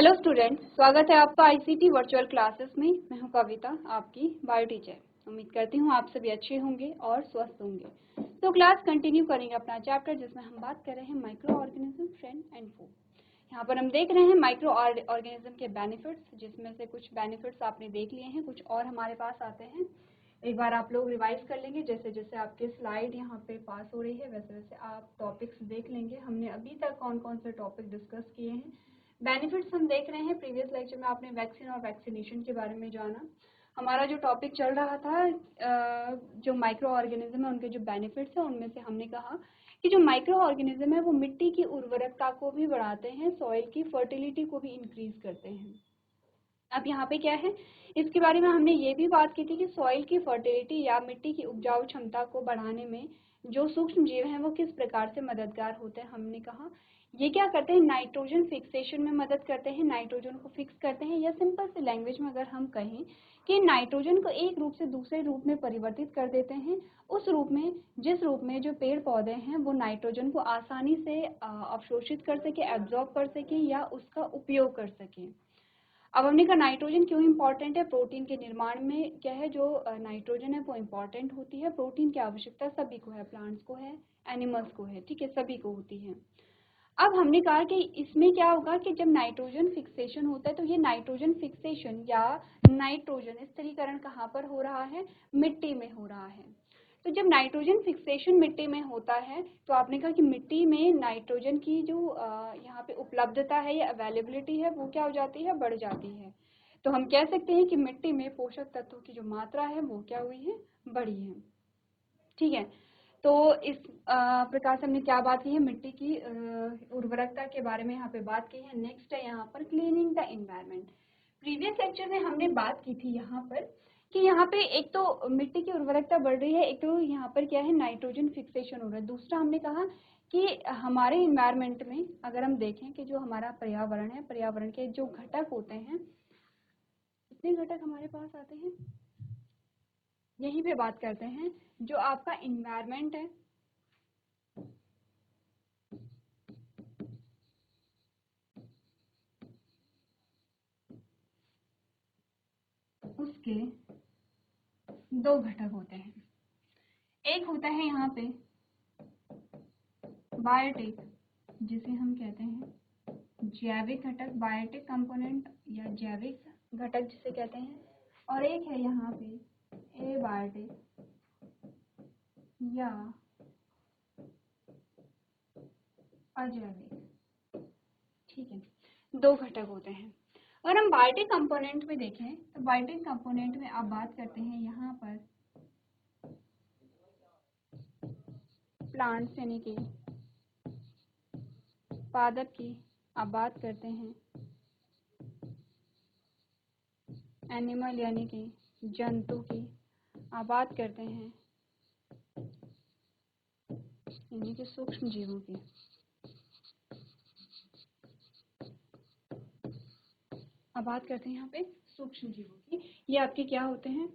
Hello student, स्वागत है आपका आईसीटी वर्चुअल क्लासेस में। मैं हूं कविता, आपकी बायो टीचर। उम्मीद करती हूं आप सभी अच्छे होंगे और स्वस्थ होंगे। तो क्लास कंटिन्यू करेंगे अपना चैप्टर, जिसमें हम बात कर रहे हैं माइक्रो ऑर्गेनिज्म, फ्रेंड एंड फू। यहाँ पर हम देख रहे हैं माइक्रो ऑर्गेनिज्म के बेनिफिट्स, जिसमें से कुछ बेनिफिट्स आपने देख लिए हैं, कुछ और हमारे पास आते हैं। एक बार आप लोग रिवाइज कर लेंगे, जैसे जैसे आपके स्लाइड यहाँ पे पास हो रही है वैसे वैसे आप टॉपिक्स देख लेंगे। हमने अभी तक कौन कौन से टॉपिक डिस्कस किए हैं, बेनिफिट्स हम देख रहे हैं। प्रीवियस लेक्चर में आपने वैक्सीन और वैक्सीनेशन के बारे में जाना। हमारा जो टॉपिक चल रहा था, जो माइक्रो ऑर्गेनिज्म है उनके जो बेनिफिट्स हैं, उनमें से हमने कहा कि जो माइक्रो ऑर्गेनिज्म है वो मिट्टी की उर्वरकता को भी बढ़ाते हैं, सॉइल की फर्टिलिटी को भी इंक्रीज करते हैं। अब यहाँ पे क्या है, इसके बारे में हमने ये भी बात की थी कि सॉइल की फर्टिलिटी या मिट्टी की उपजाऊ क्षमता को बढ़ाने में जो सूक्ष्म जीव हैं वो किस प्रकार से मददगार होते हैं। हमने कहा ये क्या करते हैं, नाइट्रोजन फिक्सेशन में मदद करते हैं, नाइट्रोजन को फिक्स करते हैं, या सिंपल से लैंग्वेज में अगर हम कहें कि नाइट्रोजन को एक रूप से दूसरे रूप में परिवर्तित कर देते हैं, उस रूप में जिस रूप में जो पेड़ पौधे हैं वो नाइट्रोजन को आसानी से अवशोषित कर सके, एब्जॉर्ब कर सके या उसका उपयोग कर सके। अब हमने कहा नाइट्रोजन क्यों इंपॉर्टेंट है। प्रोटीन के निर्माण में क्या है, जो नाइट्रोजन है वो इंपॉर्टेंट होती है। प्रोटीन की आवश्यकता सभी को है, प्लांट्स को है, एनिमल्स को है, ठीक है, सभी को होती है। अब हमने कहा कि इसमें क्या होगा कि जब नाइट्रोजन फिक्सेशन होता है तो ये नाइट्रोजन फिक्सेशन या नाइट्रोजन स्थिरीकरण कहाँ पर हो रहा है, मिट्टी में हो रहा है। तो जब नाइट्रोजन फिक्सेशन मिट्टी में होता है तो आपने कहा कि मिट्टी में नाइट्रोजन की जो यहाँ पे उपलब्धता है या अवेलेबिलिटी है वो क्या हो जाती है, बढ़ जाती है। तो हम कह सकते हैं कि मिट्टी में पोषक तत्वों की जो मात्रा है वो क्या हुई है, बढ़ी है। ठीक है, तो इस प्रकार से हमने क्या बात की है, मिट्टी की उर्वरकता के बारे में यहाँ पे बात की है। नेक्स्ट है यहाँ पर cleaning the environment. Previous lecture में हमने बात की थी यहाँ पर कि यहाँ पे एक तो मिट्टी की उर्वरकता बढ़ रही है, एक तो यहाँ पर क्या है, नाइट्रोजन फिक्सेशन हो रहा है। दूसरा हमने कहा कि हमारे इन्वायरमेंट में अगर हम देखें कि जो हमारा पर्यावरण है, पर्यावरण के जो घटक होते हैं, कितने घटक हमारे पास आते हैं, यहीं पे बात करते हैं। जो आपका इन्वायरमेंट है, उसके दो घटक होते हैं। एक होता है यहाँ पे बायोटिक, जिसे हम कहते हैं जैविक घटक, बायोटिक कंपोनेंट या जैविक घटक जिसे कहते हैं, और एक है यहाँ पे एबायोटिक या अजैविक। ठीक है, दो घटक होते हैं। अगर हम बायोटिक कंपोनेंट में देखें तो बायोटिक कंपोनेंट में आप बात करते हैं यहाँ पर प्लांट्स यानी कि पादप की आप बात करते हैं, एनिमल यानी कि जंतु की आप बात करते हैं, यानी कि सूक्ष्म जीवों की आप बात करते हैं यहाँ पे सूक्ष्म जीवों की। ये आपके क्या होते हैं,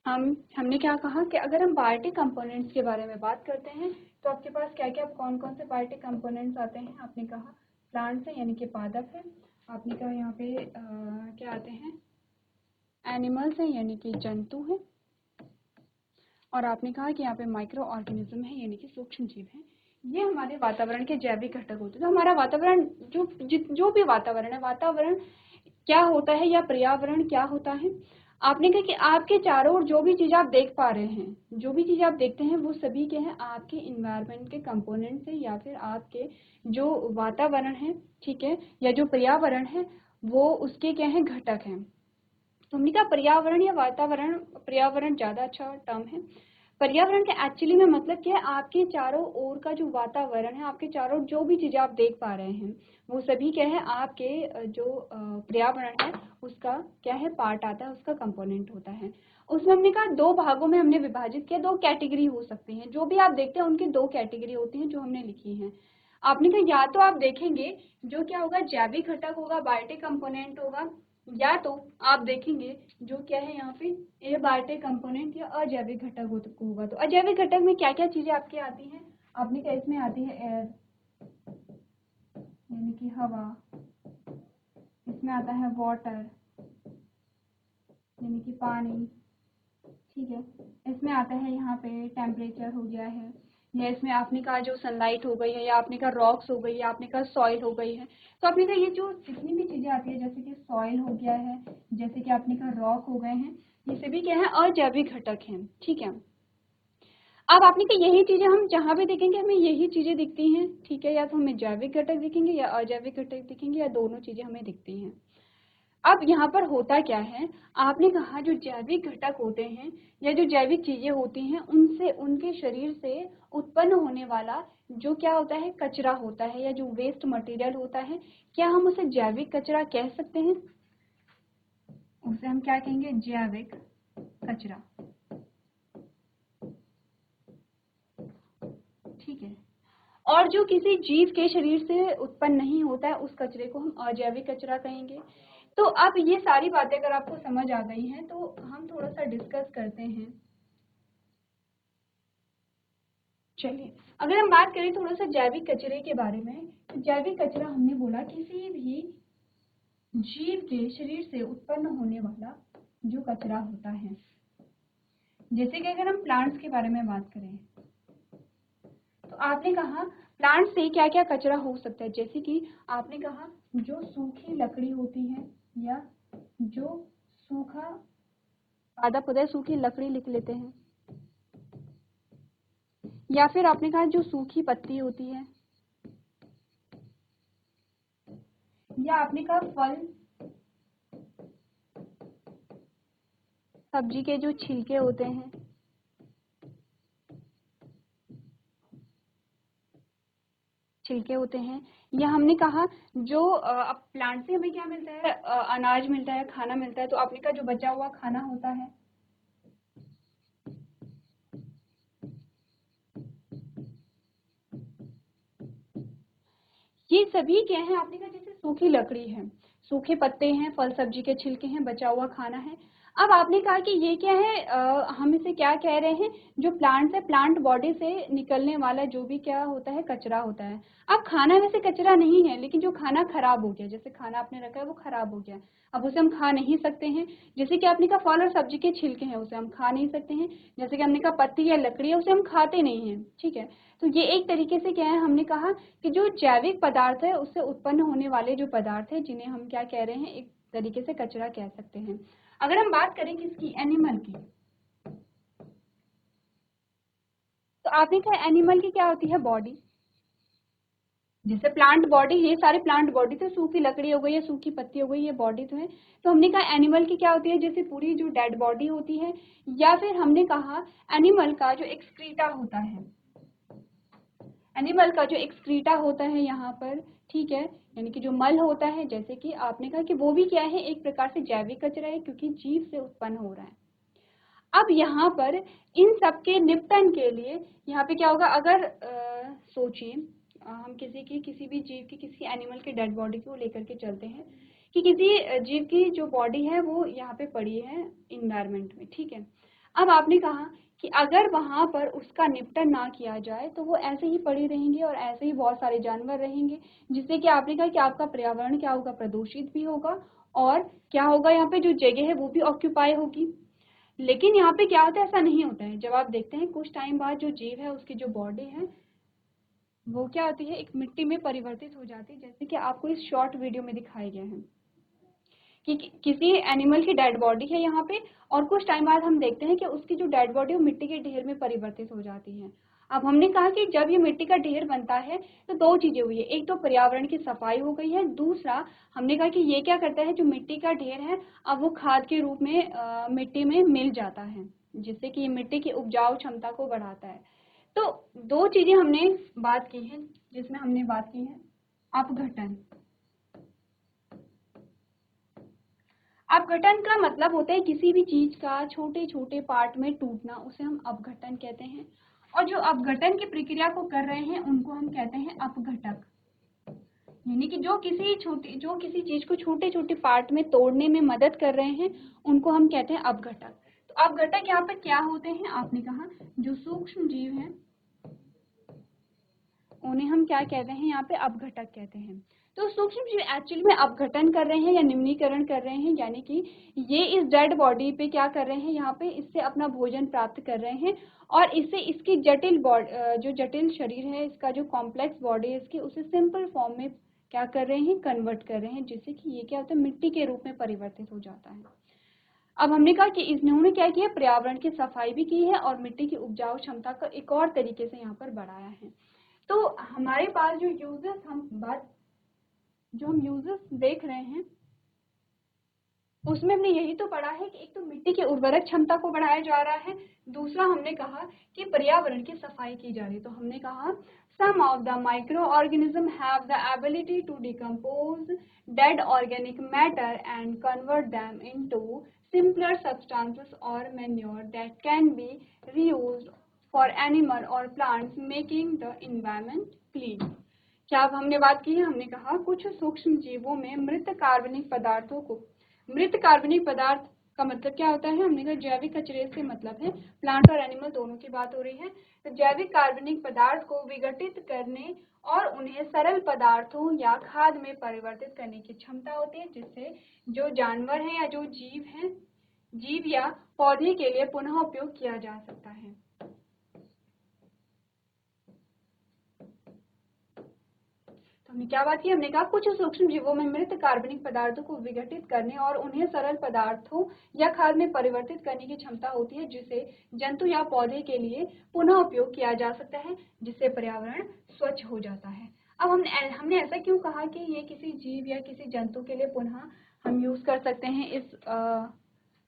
हमने क्या कहा कि अगर हम बायोटिक कंपोनेंट्स के बारे में बात करते हैं तो आपके पास क्या क्या कौन कौन से बायोटिक कंपोनेंट्स आते हैं। आपने कहा प्लांट्स है यानी कि पादप है, आपने कहा यहाँ पे क्या आते हैं, एनिमल्स है यानी कि जंतु है, और आपने कहा कि यहाँ पे माइक्रो ऑर्गेनिज्म है यानी कि सूक्ष्म जीव है। ये हमारे वातावरण के जैविक घटक होते हैं। तो हमारा वातावरण जो भी वातावरण है, वातावरण क्या होता है या पर्यावरण क्या होता है, आपने कहा कि आपके चारों ओर जो भी चीज आप देख पा रहे हैं, जो भी चीज आप देखते हैं वो सभी क्या है, आपके इन्वायरमेंट के कंपोनेंट्स है या फिर आपके जो वातावरण है, ठीक है, या जो पर्यावरण है वो उसके क्या है, घटक हैं। तो हमने कहा पर्यावरण या वातावरण, पर्यावरण ज्यादा अच्छा टर्म है। पर्यावरण के एक्चुअली में मतलब क्या है, आपके चारों ओर का जो वातावरण है, आपके चारों ओर जो भी चीजें आप देख पा रहे हैं वो सभी क्या है, आपके जो पर्यावरण है उसका क्या है, पार्ट आता है, उसका कंपोनेंट होता है। उसमें हमने कहा दो भागों में हमने विभाजित किया, दो कैटेगरी हो सकती हैं। जो भी आप देखते हैं उनकी दो कैटेगरी होती हैं जो हमने लिखी हैं। आपने कहा या तो आप देखेंगे जो क्या होगा, जैविक घटक होगा, बायोटिक कंपोनेंट होगा, या तो आप देखेंगे जो क्या है यहाँ पे एबायोटिक कंपोनेंट या अजैविक घटक होगा। तो अजैविक घटक में क्या क्या चीजें आपके आती हैं? आपने क्या इसमें आती है एयर यानी कि हवा, इसमें आता है वाटर यानी कि पानी, ठीक है। इसमें आता है यहाँ पे टेम्परेचर हो गया है, या इसमें आपने कहा जो सनलाइट हो गई है, या आपने कहा रॉक्स हो गई है, आपने कहा सॉइल हो गई है। तो आपने कहा ये जो जितनी भी चीजें आती है जैसे कि सॉइल हो गया है, जैसे कि आपने कहा रॉक हो गए हैं, ये सभी क्या है अजैविक घटक हैं, ठीक है। अब आपने कहा यही चीजें हम जहाँ भी देखेंगे हमें यही चीजें दिखती हैं, ठीक है। या तो हमें जैविक घटक दिखेंगे या अजैविक घटक दिखेंगे, या दोनों चीजें हमें दिखती हैं। अब यहाँ पर होता क्या है, आपने कहा जो जैविक घटक होते हैं या जो जैविक चीजें होती हैं उनसे उनके शरीर से उत्पन्न होने वाला जो क्या होता है कचरा होता है, या जो वेस्ट मटेरियल होता है, क्या हम उसे जैविक कचरा कह सकते हैं? उसे हम क्या कहेंगे? जैविक कचरा, ठीक है। और जो किसी जीव के शरीर से उत्पन्न नहीं होता है उस कचरे को हम अजैविक कचरा कहेंगे। तो अब ये सारी बातें अगर आपको समझ आ गई हैं तो हम थोड़ा सा डिस्कस करते हैं। चलिए, अगर हम बात करें थोड़ा सा जैविक कचरे के बारे में, तो जैविक कचरा हमने बोला किसी भी जीव के शरीर से उत्पन्न होने वाला जो कचरा होता है। जैसे कि अगर हम प्लांट्स के बारे में बात करें तो आपने कहा प्लांट से क्या क्या कचरा हो सकता है, जैसे कि आपने कहा जो सूखी लकड़ी होती है या जो सूखा पादप होता है, सूखी लकड़ी लिख लेते हैं, या फिर आपने कहा जो सूखी पत्ती होती है, या आपने कहा फल सब्जी के जो छिलके होते हैं, या हमने कहा जो अब प्लांट से हमें क्या मिलता है, अनाज मिलता है, खाना मिलता है। तो आपने कहा जो बचा हुआ खाना होता है, ये सभी क्या है? आपने कहा जैसे सूखी लकड़ी है, सूखे पत्ते हैं, फल सब्जी के छिलके हैं, बचा हुआ खाना है। अब आपने कहा कि ये क्या है, हम इसे क्या कह रहे हैं, जो प्लांट है, प्लांट बॉडी से निकलने वाला जो भी क्या होता है कचरा होता है। अब खाना वैसे कचरा नहीं है, लेकिन जो खाना खराब हो गया, जैसे खाना आपने रखा है वो खराब हो गया, अब उसे हम खा नहीं सकते हैं। जैसे कि आपने कहा फल और सब्जी के छिलके हैं, उसे हम खा नहीं सकते हैं। जैसे कि हमने कहा पत्ती या लकड़ी है, उसे हम खाते नहीं हैं, ठीक है। तो ये एक तरीके से क्या है, हमने कहा कि जो जैविक पदार्थ है उससे उत्पन्न होने वाले जो पदार्थ है जिन्हें हम क्या कह रहे हैं, एक तरीके से कचरा कह सकते हैं। अगर हम बात करें किसकी, एनिमल की, तो आपने कहा एनिमल की क्या होती है, बॉडी। जैसे प्लांट बॉडी, ये सारे प्लांट बॉडी थे, सूखी लकड़ी हो गई या सूखी पत्ती हो गई, ये बॉडी तो है। तो हमने कहा एनिमल की क्या होती है, जैसे पूरी जो डेड बॉडी होती है, या फिर हमने कहा एनिमल का जो एक्सक्रीटा होता है, एनिमल का जो एक्सक्रीटा होता है यहाँ पर, ठीक है, यानी कि जो मल होता है, जैसे कि आपने कहा कि वो भी क्या है, एक प्रकार से जैविक कचरा है क्योंकि जीव से उत्पन्न हो रहा है। अब यहाँ पर इन सब के निपटन के लिए यहाँ पे क्या होगा, अगर सोचिए हम किसी भी जीव की, किसी एनिमल की डेड बॉडी को लेकर के चलते हैं कि किसी जीव की जो बॉडी है वो यहाँ पे पड़ी है इन्वायरमेंट में, ठीक है। अब आपने कहा कि अगर वहां पर उसका निपटन ना किया जाए तो वो ऐसे ही पड़ी रहेंगी और ऐसे ही बहुत सारे जानवर रहेंगे, जिससे कि आपने कहा कि आपका पर्यावरण क्या होगा, प्रदूषित भी होगा, और क्या होगा, यहाँ पे जो जगह है वो भी ऑक्यूपाई होगी। लेकिन यहाँ पे क्या होता है, ऐसा नहीं होता है। जब आप देखते हैं कुछ टाइम बाद जो जीव है उसकी जो बॉडी है वो क्या होती है, एक मिट्टी में परिवर्तित हो जाती है, जैसे कि आपको इस शॉर्ट वीडियो में दिखाया गया है कि किसी एनिमल की डेड बॉडी है यहाँ पे, और कुछ टाइम बाद हम देखते हैं कि उसकी जो डेड बॉडी है वो मिट्टी के ढेर में परिवर्तित हो जाती है। अब हमने कहा कि जब ये मिट्टी का ढेर बनता है तो दो चीजें हुई है, एक तो पर्यावरण की सफाई हो गई है, दूसरा हमने कहा कि ये क्या करता है, जो मिट्टी का ढेर है अब वो खाद के रूप में मिट्टी में मिल जाता है, जिससे कि मिट्टी की उपजाऊ क्षमता को बढ़ाता है। तो दो चीजें हमने बात की है, जिसमें हमने बात की है अपघटन। अपघटन का मतलब होता है किसी भी चीज का छोटे छोटे पार्ट में टूटना, उसे हम अपघटन कहते हैं। और जो अपघटन की प्रक्रिया को कर रहे हैं उनको हम कहते हैं अपघटक। यानी कि जो किसी चीज को छोटे छोटे पार्ट में तोड़ने में मदद कर रहे हैं उनको हम कहते हैं अपघटक। तो अपघटक यहाँ पर क्या होते हैं, आपने कहा जो सूक्ष्म जीव हैं उन्हें हम क्या कहते हैं, यहाँ पे अपघटक कहते हैं। तो सूक्ष्म जीव एक्चुअली में अपघटन कर रहे हैं या निम्नीकरण कर रहे हैं, यानी कि ये इस डेड बॉडी पे क्या कर रहे हैं, यहाँ पे इससे अपना भोजन प्राप्त कर रहे हैं और इससे इसकी जो जटिल शरीर है, इसका जो कॉम्प्लेक्स बॉडी है इसकी, उसे सिंपल फॉर्म में क्या कर रहे हैं, कन्वर्ट कर रहे हैं, जिससे कि ये क्या होता है, मिट्टी के रूप में परिवर्तित हो जाता है। अब हमने कहा कि इन्होंने क्या किया, पर्यावरण की सफाई भी की है और मिट्टी की उपजाऊ क्षमता को एक और तरीके से यहाँ पर बढ़ाया है। तो हमारे पास जो हम यूजेस देख रहे हैं उसमें हमने यही तो पढ़ा है कि एक तो मिट्टी की उर्वरक क्षमता को बढ़ाया जा रहा है, दूसरा हमने कहा कि पर्यावरण की सफाई की जा रही है। तो हमने कहा some of the microorganisms have the ability to decompose dead organic matter and convert them into simpler substances or manure that can be reused for animal or plants, making the environment clean। क्या अब हमने बात की है, हमने कहा कुछ सूक्ष्म जीवों में मृत कार्बनिक पदार्थ का मतलब क्या होता है, हमने कहा जैविक कचरे से मतलब है, प्लांट और एनिमल दोनों की बात हो रही है। तो जैविक कार्बनिक पदार्थ को विघटित करने और उन्हें सरल पदार्थों या खाद में परिवर्तित करने की क्षमता होती है, जिससे जो जानवर हैं या जो जीव या पौधे के लिए पुनः उपयोग किया जा सकता है। हमने क्या बात की, हमने कहा कुछ सूक्ष्म जीवों में मृत कार्बनिक पदार्थों को विघटित करने और उन्हें सरल पदार्थों या खाद में परिवर्तित करने की क्षमता होती है, जिसे जंतु या पौधे के लिए पुनः उपयोग किया जा सकता है, जिससे पर्यावरण स्वच्छ हो जाता है। अब हमने ऐसा क्यों कहा कि ये किसी जीव या किसी जंतु के लिए पुनः हम यूज कर सकते हैं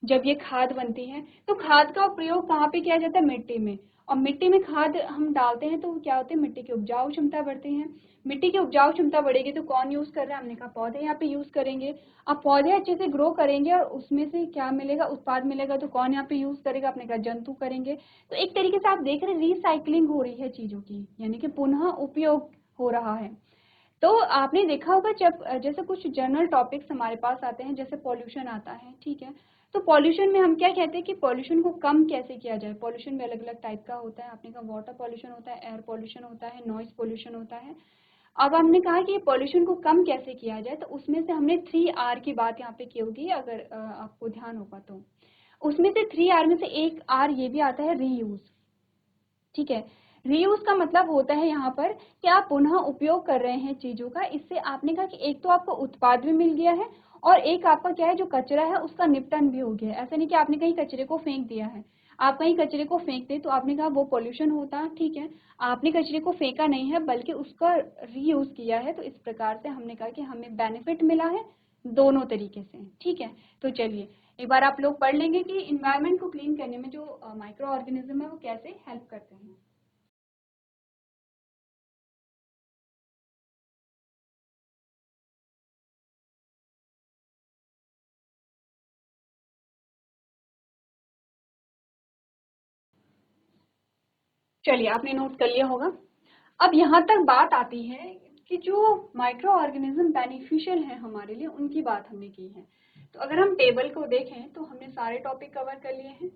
जब ये खाद बनती है। तो खाद का प्रयोग कहाँ पे किया जाता है, मिट्टी में, और मिट्टी में खाद हम डालते हैं तो क्या होते हैं, मिट्टी की उपजाऊ क्षमता बढ़ती है। मिट्टी की उपजाऊ क्षमता बढ़ेगी तो कौन यूज कर रहा है, हमने कहा पौधे यहाँ पे यूज करेंगे। अब पौधे अच्छे से ग्रो करेंगे और उसमें से क्या मिलेगा, उत्पाद मिलेगा, तो कौन यहाँ पे यूज करेगा, अपने कहा जंतु करेंगे। तो एक तरीके से आप देख रहे हैं रिसाइकलिंग हो रही है चीजों की, यानी कि पुनः उपयोग हो रहा है। तो आपने देखा होगा जब जैसे कुछ जनरल टॉपिक्स हमारे पास आते हैं, जैसे पॉल्यूशन आता है, ठीक है, तो पॉल्यूशन में हम क्या कहते हैं कि पॉल्यूशन को कम कैसे किया जाए। पॉल्यूशन में अलग अलग टाइप का होता है, आपने कहा वाटर पॉल्यूशन होता है, एयर पॉल्यूशन होता है, नॉइज पॉल्यूशन होता है। अब हमने कहा कि पॉल्यूशन को कम कैसे किया जाए, तो उसमें से हमने 3R की बात यहाँ पे की होगी, अगर आपको ध्यान होगा तो। उसमें से 3R में से एक R ये भी आता है, रीयूज। ठीक है, रीयूज का मतलब होता है यहाँ पर कि आप पुनः उपयोग कर रहे हैं चीजों का। इससे आपने कहा कि एक तो आपको उत्पाद भी मिल गया है और एक आपका क्या है, जो कचरा है उसका निपटन भी हो गया है। ऐसा नहीं कि आपने कहीं कचरे को फेंक दिया है, आप कहीं कचरे को फेंक दे तो आपने कहा वो पॉल्यूशन होता, ठीक है, आपने कचरे को फेंका नहीं है बल्कि उसका रीयूज किया है। तो इस प्रकार से हमने कहा कि हमें बेनिफिट मिला है दोनों तरीके से। ठीक है, तो चलिए एक बार आप लोग पढ़ लेंगे कि इन्वायरमेंट को क्लीन करने में जो माइक्रो ऑर्गेनिज्म है वो कैसे हेल्प करते हैं। चलिए आपने नोट कर लिया होगा। अब यहाँ तक बात आती है कि जो माइक्रो ऑर्गेनिज्म बेनिफिशियल है हमारे लिए, उनकी बात हमने की है। तो अगर हम टेबल को देखें तो हमने सारे टॉपिक कवर कर लिए हैं।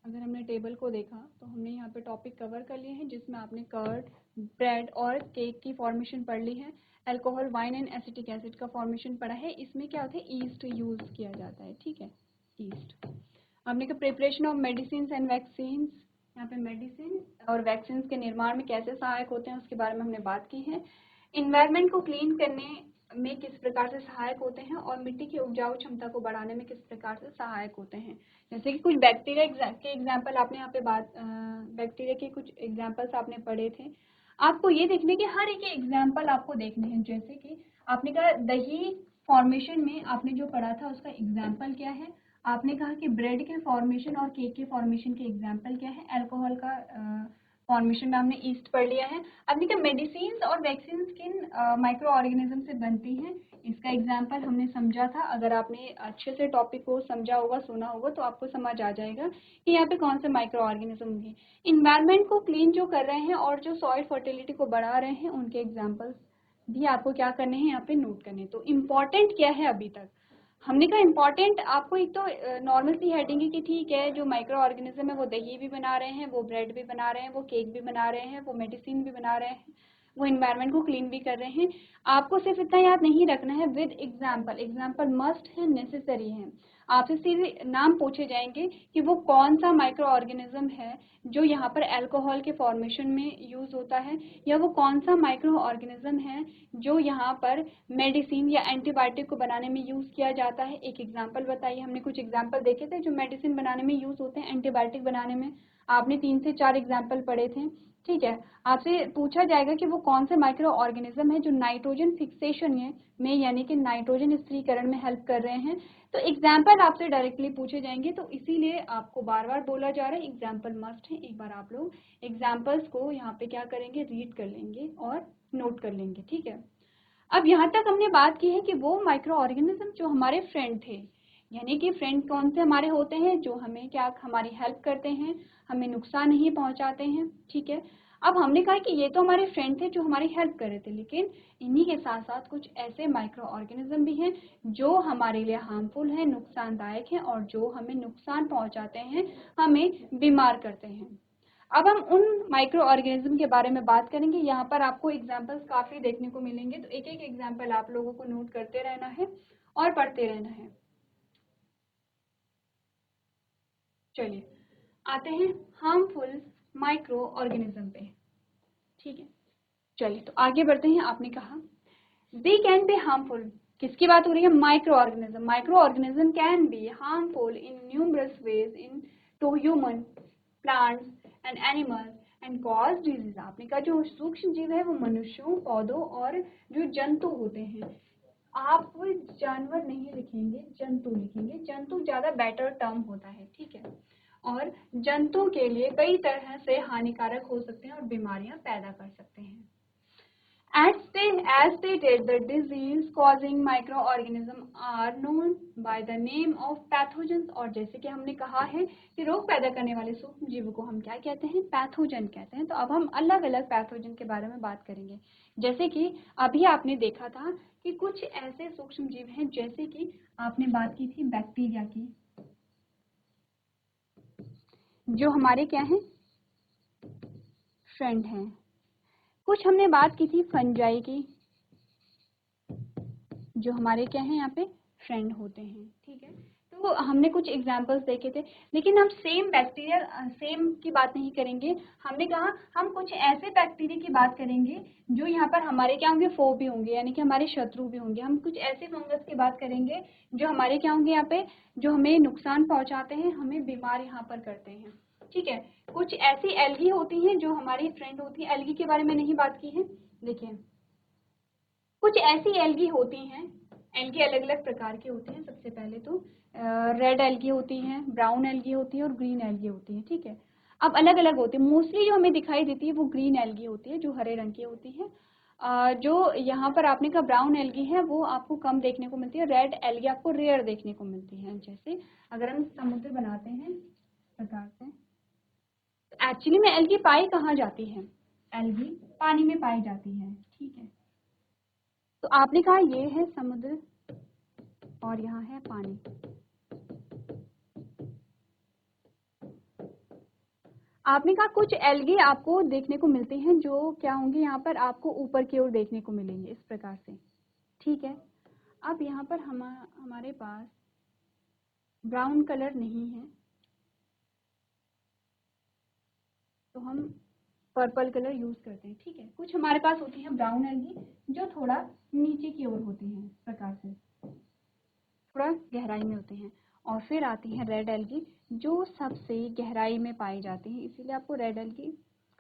अगर हमने टेबल को देखा तो हमने यहाँ पे टॉपिक कवर कर लिए हैं, जिसमें आपने कर्ड, ब्रेड और केक की फॉर्मेशन पढ़ ली है। Alcohol, wine and acetic acid का फॉर्मेशन पढ़ा है। इसमें क्या होता है, ईस्ट यूज किया जाता है। ठीक है, ईस्ट। हमने कहा preparation of medicine and vaccine, यहाँ पे मेडिसिन और वैक्सीन के निर्माण में कैसे सहायक होते हैं उसके बारे में हमने बात की है। इन्वायरमेंट को क्लीन करने में किस प्रकार से सहायक होते हैं और मिट्टी की उपजाऊ क्षमता को बढ़ाने में किस प्रकार से सहायक होते हैं। जैसे कि कुछ बैक्टीरिया के एग्जाम्पल आपने यहाँ पे बैक्टीरिया के कुछ एग्जाम्पल्स आपने पढ़े थे। आपको ये देखने के हर एक एग्जाम्पल आपको देखने हैं। जैसे कि आपने कहा दही फॉर्मेशन में आपने जो पढ़ा था उसका एग्जाम्पल क्या है, आपने कहा कि ब्रेड के फॉर्मेशन और केक के फॉर्मेशन के एग्जाम्पल क्या है, अल्कोहल का फॉर्मेशन में हमने ईस्ट पढ़ लिया है। अब देखिए मेडिसिन और वैक्सीन किन माइक्रो ऑर्गेनिज्म से बनती हैं, इसका एग्जाम्पल हमने समझा था। अगर आपने अच्छे से टॉपिक को समझा होगा, सुना होगा, तो आपको समझ आ जाएगा कि यहाँ पे कौन से माइक्रो ऑर्गेनिज्म होंगे। इन्वायरमेंट को क्लीन जो कर रहे हैं और जो सॉइल फर्टिलिटी को बढ़ा रहे हैं, उनके एग्जाम्पल्स भी आपको क्या करने हैं यहाँ पे नोट करने हैं। तो इम्पॉर्टेंट क्या है अभी तक हमने कहा इम्पॉर्टेंट आपको एक तो नॉर्मल सी हेडिंग है कि ठीक है जो माइक्रो ऑर्गेनिज्म है वो दही भी बना रहे हैं, वो ब्रेड भी बना रहे हैं, वो केक भी बना रहे हैं, वो मेडिसिन भी बना रहे हैं, वो इन्वायरमेंट को क्लीन भी कर रहे हैं। आपको सिर्फ इतना याद नहीं रखना है, विद एग्जाम्पल, एग्जाम्पल मस्ट है, नेसेसरी है। आपसे सीधे नाम पूछे जाएंगे कि वो कौन सा माइक्रो ऑर्गेनिज्म है जो यहाँ पर अल्कोहल के फॉर्मेशन में यूज होता है, या वो कौन सा माइक्रो ऑर्गेनिज्म है जो यहाँ पर मेडिसिन या एंटीबायोटिक को बनाने में यूज किया जाता है। एक एग्जाम्पल बताइए। हमने कुछ एग्जाम्पल देखे थे जो मेडिसिन बनाने में यूज होते हैं, एंटीबायोटिक बनाने में आपने 3 से 4 एग्जाम्पल पढ़े थे। ठीक है, आपसे पूछा जाएगा कि वो कौन से माइक्रो ऑर्गेनिज्म है जो नाइट्रोजन फिक्सेशन में यानी कि नाइट्रोजन स्थिरीकरण में हेल्प कर रहे हैं। तो एग्जाम्पल आपसे डायरेक्टली पूछे जाएंगे, तो इसीलिए आपको बार बार बोला जा रहा है एग्जाम्पल मस्ट है। एक बार आप लोग एग्जाम्पल्स को यहाँ पे क्या करेंगे, रीड कर लेंगे और नोट कर लेंगे। ठीक है, अब यहाँ तक हमने बात की है कि वो माइक्रो ऑर्गेनिज्म जो हमारे फ्रेंड थे, यानी कि फ्रेंड कौन से हमारे होते हैं, जो हमें क्या हमारी हेल्प करते हैं, हमें नुकसान नहीं पहुंचाते हैं। ठीक है, अब हमने कहा कि ये तो हमारे फ्रेंड थे जो हमारी हेल्प कर रहे थे, लेकिन इन्हीं के साथ साथ कुछ ऐसे माइक्रो ऑर्गेनिज्म भी हैं जो हमारे लिए हार्मफुल हैं, नुकसानदायक हैं, और जो हमें नुकसान पहुंचाते हैं, हमें बीमार करते हैं। अब हम उन माइक्रो ऑर्गेनिज्म के बारे में बात करेंगे। यहाँ पर आपको एग्जाम्पल्स काफ़ी देखने को मिलेंगे, तो एक एक एग्जाम्पल आप लोगों को नोट करते रहना है और पढ़ते रहना है। चलिए आते हैं हार्मफुल माइक्रो ऑर्गेनिज्म पे। ठीक है, चलिए तो आगे बढ़ते हैं। आपने कहा दे कैन बी हार्मफुल, किसकी बात हो रही है, micro organism. Micro organism can be harmful in numerous ways into human, plants and animals and cause disease. आपने कहा जो सूक्ष्म जीव है वो मनुष्यों, पौधों और जो जंतु होते हैं। आप जानवर नहीं लिखेंगे, जंतु लिखेंगे, जंतु ज्यादा बेटर टर्म होता है। ठीक है, और जंतु के लिए कई तरह से हानिकारक हो सकते हैं और बीमारियां पैदा कर सकते हैं। As stated, the disease-causing microorganisms are known by the name of pathogens। और जैसे कि हमने कहा है कि रोग पैदा करने वाले सूक्ष्म जीवों को हम क्या कहते हैं, पैथोजन कहते हैं। तो अब हम अलग अलग पैथोजन के बारे में बात करेंगे। जैसे कि अभी आपने देखा था कि कुछ ऐसे सूक्ष्म जीव हैं, जैसे कि आपने बात की थी बैक्टीरिया की, जो हमारे क्या हैं, फ्रेंड हैं। कुछ हमने बात की थी फंजाई की, जो हमारे क्या हैं यहाँ पे फ्रेंड होते हैं। ठीक है, तो हमने कुछ एग्जांपल्स देखे थे, लेकिन हम सेम बैक्टीरिया सेम की बात नहीं करेंगे। हमने कहा हम कुछ ऐसे बैक्टीरिया की बात करेंगे जो यहाँ पर हमारे क्या होंगे, फो भी होंगे, यानी कि हमारे शत्रु भी होंगे। हम कुछ ऐसे फंगस की बात करेंगे जो हमारे क्या होंगे, यहाँ पे जो हमें नुकसान पहुंचाते हैं, हमें बीमार यहाँ पर करते हैं। ठीक है, कुछ ऐसी एल्गी होती हैं जो हमारी फ्रेंड होती है। एल्गी के बारे में नहीं बात की है। देखिए कुछ ऐसी एल्गी होती हैं, एल्गी अलग अलग प्रकार की होती हैं। सबसे पहले तो रेड एल्गी होती हैं, ब्राउन एल्गी होती है और ग्रीन एल्गी होती है। ठीक है, अब अलग अलग होती है। मोस्टली जो हमें दिखाई देती है वो ग्रीन एल्गी होती है, जो हरे रंग की होती है। जो यहाँ पर आपने कहा ब्राउन एल्गी है, वो आपको कम देखने को मिलती है। रेड एल्गी आपको रेयर देखने को मिलती है। जैसे अगर हम समुद्र बनाते हैं इस प्रकार से, तो एक्चुअली में एल्गी पाई कहाँ जाती है, एल्गी पानी में पाई जाती है। ठीक है, तो आपने कहा ये है समुद्र और यहाँ है पानी। आपने कहा कुछ एल्गी आपको देखने को मिलते हैं जो क्या होंगे, यहाँ पर आपको ऊपर की ओर देखने को मिलेंगे इस प्रकार से। ठीक है, अब यहाँ पर हमारे पास ब्राउन कलर नहीं है, तो हम पर्पल कलर यूज करते हैं। ठीक है, कुछ हमारे पास होती है ब्राउन एल्गी जो थोड़ा नीचे की ओर होती हैं, इस प्रकार से थोड़ा गहराई में होते हैं। और फिर आती है रेड एल्गी जो सबसे गहराई में पाई जाती है, इसीलिए आपको रेड एल्गी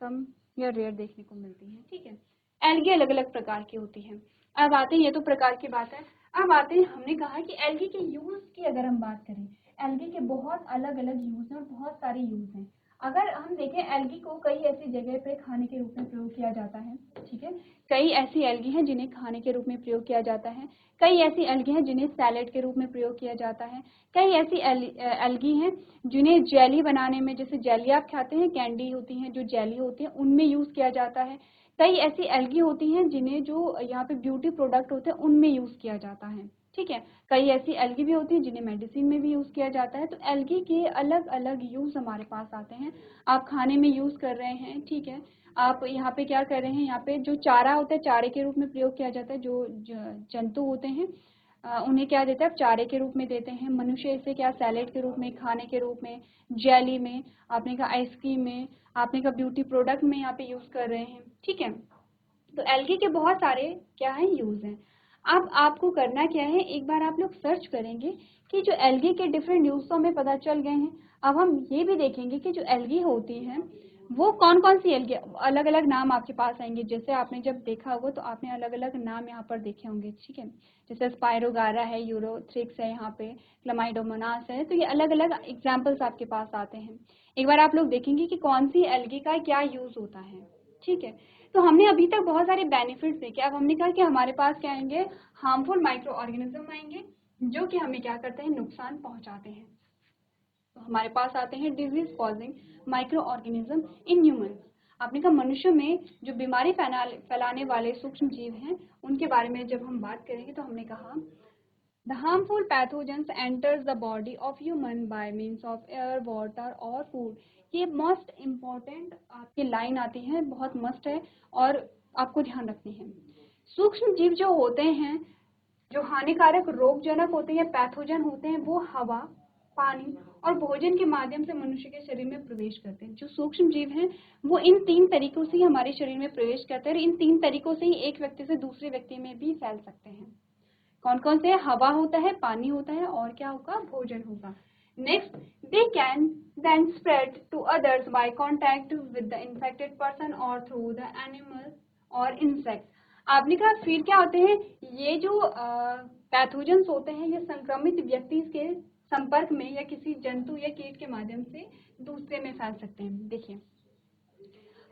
कम या रेयर देखने को मिलती है। ठीक है, एल्गी अलग अलग प्रकार की होती है। अब आते हैं, ये तो प्रकार की बात है। अब आते हैं, हमने कहा कि एल्गी के यूज की अगर हम बात करें, एल्गी के बहुत अलग अलग यूज हैं और बहुत सारे यूज हैं। अगर हम देखें, एल्गी को कई ऐसी जगह पे खाने के रूप में प्रयोग किया जाता है। ठीक है, कई ऐसी एल्गी हैं जिन्हें खाने के रूप में प्रयोग किया जाता है। कई ऐसी एल्गी हैं जिन्हें सैलेड के रूप में प्रयोग किया जाता है। कई ऐसी एल्गी हैं जिन्हें जेली बनाने में, जैसे जेली आप खाते हैं, कैंडी होती हैं जो जेली होती है, उनमें यूज किया जाता है। कई ऐसी एल्गी होती हैं जिन्हें जो यहाँ पे ब्यूटी प्रोडक्ट होते हैं उनमें यूज़ किया जाता है, ठीक है। कई ऐसी एल्गी भी होती हैं जिन्हें मेडिसिन में भी यूज़ किया जाता है। तो एल्गी के अलग अलग यूज़ हमारे पास आते हैं। आप खाने में यूज़ कर रहे हैं, ठीक है। आप यहाँ पे क्या कर रहे हैं, यहाँ पे जो चारा होता है चारे के रूप में प्रयोग किया जाता है। जो जंतु होते हैं उन्हें क्या देते हैं, आप चारे के रूप में देते हैं। मनुष्य इसे क्या सैलेड के रूप में, खाने के रूप में, जेली में, आपने कहा आइसक्रीम में, आपने कहा ब्यूटी प्रोडक्ट में यहाँ पे यूज़ कर रहे हैं, ठीक है। तो एल्गी के बहुत सारे क्या है यूज़ हैं। अब आपको करना क्या है, एक बार आप लोग सर्च करेंगे कि जो एल्गी के डिफरेंट यूज़ तो हमें पता चल गए हैं। अब हम ये भी देखेंगे कि जो एल्गी होती हैं वो कौन कौन सी एल्गी, अलग अलग नाम आपके पास आएंगे। जैसे आपने जब देखा होगा तो आपने अलग अलग नाम यहाँ पर देखे होंगे, ठीक है। जैसे स्पायरोगारा है, यूरोथ्रिक्स है, यहाँ पे क्लमाइडोमोनास है। तो ये अलग अलग एग्जाम्पल्स आपके पास आते हैं। एक बार आप लोग देखेंगे कि कौन सी एल्गी का क्या यूज़ होता है, ठीक है। तो हमने अभी तक बहुत सारे बेनिफिट्स देखे। अब हमने कहा कि हमारे पास क्या आएंगे, हार्मफुल माइक्रो ऑर्गेनिज्म आएंगे जो कि हमें क्या करते हैं, नुकसान पहुंचाते हैं। तो हमारे पास आते हैं disease causing micro organism in human. आपने कहा मनुष्य में जो बीमारी फैलाने वाले सूक्ष्म जीव हैं उनके बारे में जब हम बात करेंगे तो हमने कहा the harmful pathogens enters the body of human bye means of air, water और फूड। ये मोस्ट इम्पॉर्टेंट आपकी लाइन आती है, बहुत मस्ट है और आपको ध्यान रखनी है। सूक्ष्म जीव जो होते हैं, जो हानिकारक रोगजनक होते हैं, पैथोजन होते हैं, वो हवा, पानी और भोजन के माध्यम से मनुष्य के शरीर में प्रवेश करते हैं। जो सूक्ष्म जीव हैं वो इन 3 तरीकों से ही हमारे शरीर में प्रवेश करते हैं और इन 3 तरीकों से ही एक व्यक्ति से दूसरे व्यक्ति में भी फैल सकते हैं। कौन कौन से? हवा होता है, पानी होता है और क्या होगा, भोजन होगा। Next, they can then spread to others by contact with the infected person और थ्रू द एनिमल और इंसेक्ट। आपने कहा फिर क्या होते हैं, ये जो पैथोजेंस होते हैं ये संक्रमित व्यक्ति के संपर्क में या किसी जंतु या कीट के माध्यम से दूसरे में फैल सकते हैं। देखिए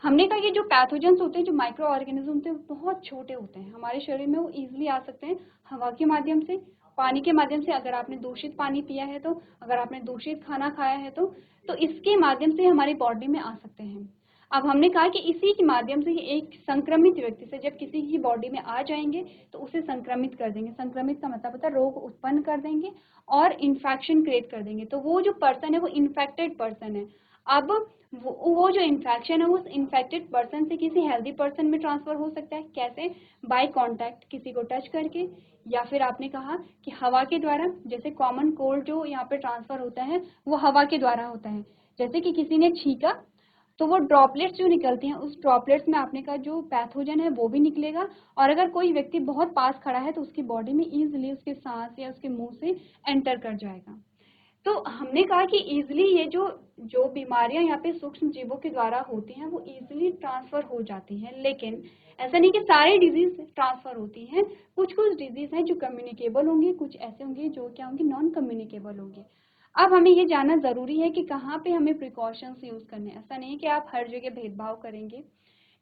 हमने कहा ये जो पैथोजेंस होते हैं, जो माइक्रो ऑर्गेनिज्म होते हैं, बहुत छोटे होते हैं। हमारे शरीर में वो इजीली आ सकते हैं हवा के माध्यम से, पानी के माध्यम से, अगर आपने दूषित पानी पिया है तो, अगर आपने दूषित खाना खाया है तो इसके माध्यम से हमारी बॉडी में आ सकते हैं। अब हमने कहा कि इसी के माध्यम से एक संक्रमित व्यक्ति से जब किसी की बॉडी में आ जाएंगे तो उसे संक्रमित कर देंगे। संक्रमित का मतलब होता है रोग उत्पन्न कर देंगे और इन्फेक्शन क्रिएट कर देंगे। तो वो जो पर्सन है वो इन्फेक्टेड पर्सन है। अब वो जो इन्फेक्शन है उस इन्फेक्टेड पर्सन से किसी हेल्दी पर्सन में ट्रांसफर हो सकता है। कैसे? बाय कांटेक्ट, किसी को टच करके, या फिर आपने कहा कि हवा के द्वारा। जैसे कॉमन कोल्ड जो यहाँ पे ट्रांसफर होता है वो हवा के द्वारा होता है। जैसे कि किसी ने छींका तो वो ड्रॉपलेट्स जो निकलती हैं उस ड्रॉपलेट्स में आपने कहा जो पैथोजन है वो भी निकलेगा। और अगर कोई व्यक्ति बहुत पास खड़ा है तो उसकी बॉडी में इजीली उसके सांस या उसके मुंह से एंटर कर जाएगा। तो हमने कहा कि इजीली ये जो जो बीमारियां यहाँ पे सूक्ष्म जीवों के द्वारा होती हैं वो इजीली ट्रांसफर हो जाती हैं। लेकिन ऐसा नहीं कि सारे डिजीज ट्रांसफर होती हैं। कुछ कुछ डिजीज हैं जो कम्युनिकेबल होंगे, कुछ ऐसे होंगे जो क्या होंगे, नॉन कम्युनिकेबल होंगे। अब हमें ये जानना जरूरी है कि कहाँ पे हमें प्रिकॉशंस यूज करने हैं। ऐसा नहीं है कि आप हर जगह भेदभाव करेंगे,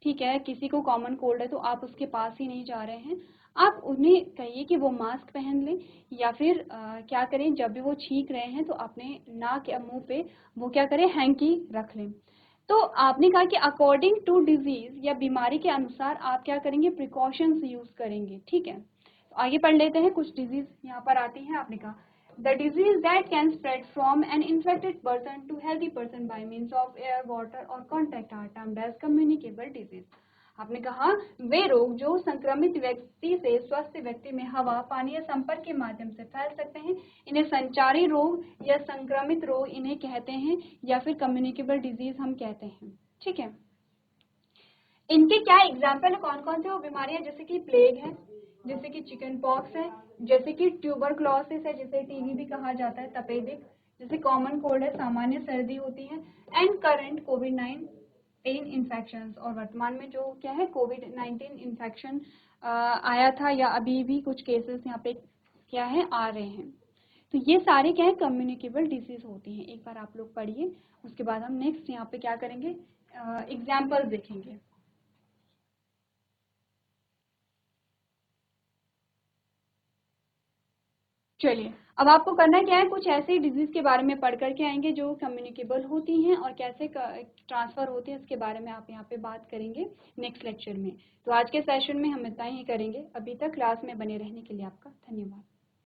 ठीक है। किसी को कॉमन कोल्ड है तो आप उसके पास ही नहीं जा रहे हैं। आप उन्हें कहिए कि वो मास्क पहन लें, या फिर क्या करें, जब भी वो छींक रहे हैं तो अपने नाक या मुंह पे वो क्या करें, हैंकी रख लें। तो आपने कहा कि अकॉर्डिंग टू डिजीज या बीमारी के अनुसार आप क्या करेंगे, प्रिकॉशंस यूज करेंगे, ठीक है। तो आगे पढ़ लेते हैं। कुछ डिजीज यहाँ पर आती हैं। आपने कहा the disease that can spread from an infected person to healthy person by means of air, water or contact are termed as communicable disease। आपने कहा वे रोग जो संक्रमित व्यक्ति से स्वस्थ व्यक्ति में हवा, पानी या संपर्क के माध्यम से फैल सकते हैं, इन्हें संचारी रोग या संक्रमित रोग इन्हें कहते हैं, या फिर कम्युनिकेबल डिजीज हम कहते हैं, ठीक है। इनके क्या एग्जाम्पल है, कौन कौन से वो बीमारियां, जैसे कि प्लेग है, जैसे कि चिकन पॉक्स है, जैसे कि ट्यूबरक्लोसिस है, जिसे टीबी भी कहा जाता है, तपेदिक, जैसे कॉमन कोल्ड है, सामान्य सर्दी होती है, एंड करंट कोविड-19 इन्फेक्शन। और वर्तमान में जो क्या है, कोविड-19 इन्फेक्शन आया था या अभी भी कुछ केसेस यहाँ पे क्या है आ रहे हैं। तो ये सारे क्या है, कम्युनिकेबल डिजीज होती हैं। एक बार आप लोग पढ़िए, उसके बाद हम नेक्स्ट यहाँ पे क्या करेंगे, एग्जाम्पल देखेंगे। चलिए अब आपको करना क्या है, कुछ ऐसे डिजीज़ के बारे में पढ़ करके आएंगे जो कम्युनिकेबल होती हैं और कैसे ट्रांसफ़र होते हैं, इसके बारे में आप यहाँ पे बात करेंगे नेक्स्ट लेक्चर में। तो आज के सेशन में हम इतना ही करेंगे। अभी तक क्लास में बने रहने के लिए आपका धन्यवाद।